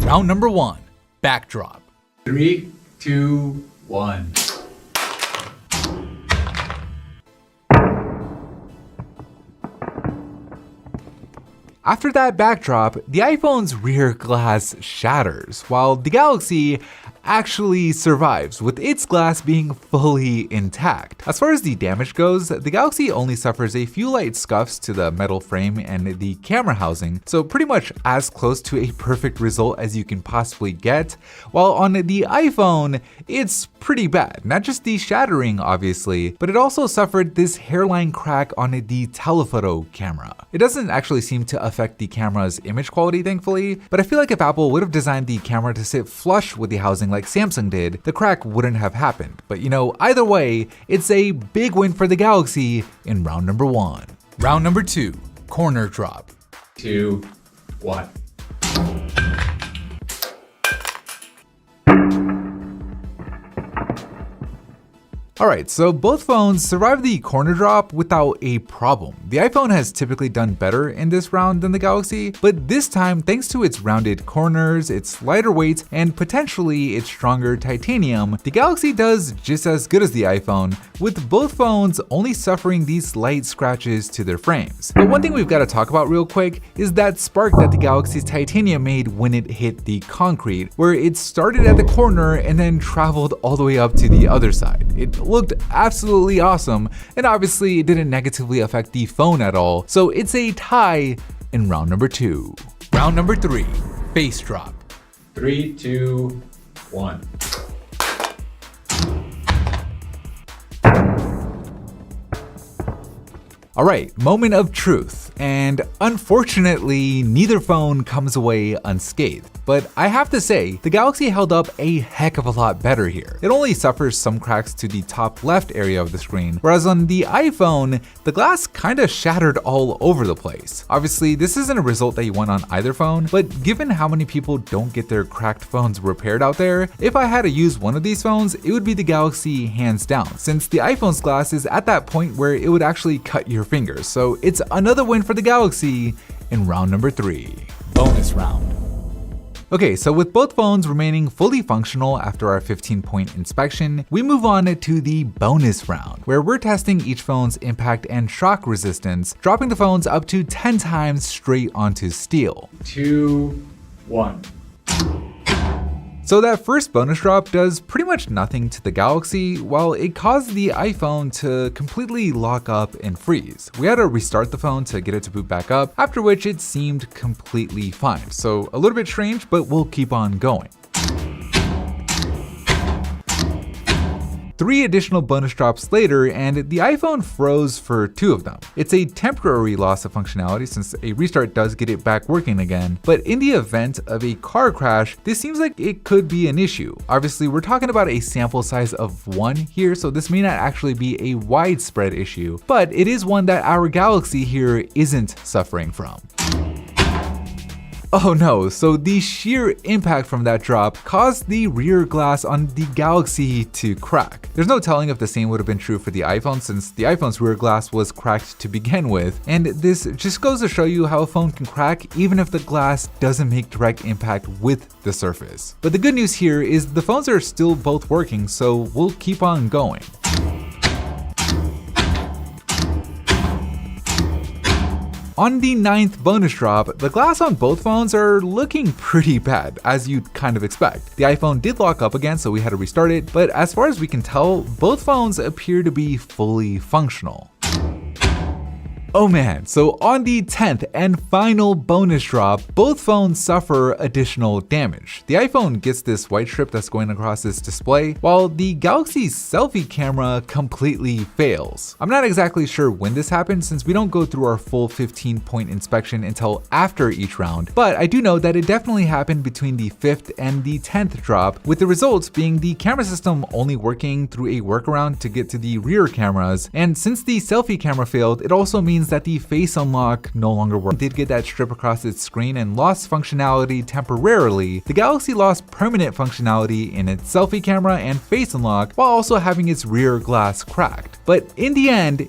Round number 1, backdrop. 3, 2, 1. After that backdrop, the iPhone's rear glass shatters, while the Galaxy actually survives, with its glass being fully intact. As far as the damage goes, the Galaxy only suffers a few light scuffs to the metal frame and the camera housing, so pretty much as close to a perfect result as you can possibly get, while on the iPhone, it's pretty bad. Not just the shattering, obviously, but it also suffered this hairline crack on the telephoto camera. It doesn't actually seem to affect the camera's image quality, thankfully, but I feel like if Apple would have designed the camera to sit flush with the housing like Samsung did, the crack wouldn't have happened. But you know, either way, it's a big win for the Galaxy in round number 1. Round number 2, corner drop. 2, 1. Alright, so both phones survived the corner drop without a problem. The iPhone has typically done better in this round than the Galaxy, but this time, thanks to its rounded corners, its lighter weight, and potentially its stronger titanium, the Galaxy does just as good as the iPhone, with both phones only suffering these light scratches to their frames. But one thing we've got to talk about real quick is that spark that the Galaxy's titanium made when it hit the concrete, where it started at the corner and then traveled all the way up to the other side. It looked absolutely awesome, and obviously it didn't negatively affect the phone at all, so it's a tie in round number 2. Round number 3, face drop. 3, 2, 1. Alright, moment of truth, and unfortunately neither phone comes away unscathed. But I have to say, the Galaxy held up a heck of a lot better here. It only suffers some cracks to the top left area of the screen, whereas on the iPhone, the glass kinda shattered all over the place. Obviously, this isn't a result that you want on either phone, but given how many people don't get their cracked phones repaired out there, if I had to use one of these phones, it would be the Galaxy hands down, since the iPhone's glass is at that point where it would actually cut your fingers. So it's another win for the Galaxy in round number 3. Bonus round. Okay, so with both phones remaining fully functional after our 15-point inspection, we move on to the bonus round, where we're testing each phone's impact and shock resistance, dropping the phones up to 10 times straight onto steel. 2, 1. So that first bonus drop does pretty much nothing to the Galaxy, while it caused the iPhone to completely lock up and freeze. We had to restart the phone to get it to boot back up, after which it seemed completely fine. So a little bit strange, but we'll keep on going. 3 additional bonus drops later, and the iPhone froze for 2 of them. It's a temporary loss of functionality since a restart does get it back working again, but in the event of a car crash, this seems like it could be an issue. Obviously, we're talking about a sample size of 1 here, so this may not actually be a widespread issue, but it is one that our Galaxy here isn't suffering from. Oh no, so the sheer impact from that drop caused the rear glass on the Galaxy to crack. There's no telling if the same would have been true for the iPhone, since the iPhone's rear glass was cracked to begin with, and this just goes to show you how a phone can crack even if the glass doesn't make direct impact with the surface. But the good news here is the phones are still both working, so we'll keep on going. On the 9th bonus drop, the glass on both phones are looking pretty bad, as you'd kind of expect. The iPhone did lock up again, so we had to restart it, but as far as we can tell, both phones appear to be fully functional. Oh man, so on the 10th and final bonus drop, both phones suffer additional damage. The iPhone gets this white strip that's going across its display, while the Galaxy's selfie camera completely fails. I'm not exactly sure when this happened since we don't go through our full 15-point inspection until after each round, but I do know that it definitely happened between the 5th and the 10th drop, with the results being the camera system only working through a workaround to get to the rear cameras, and since the selfie camera failed, it also means that the face unlock no longer worked. It did get that strip across its screen and lost functionality temporarily. The Galaxy lost permanent functionality in its selfie camera and face unlock while also having its rear glass cracked. But in the end,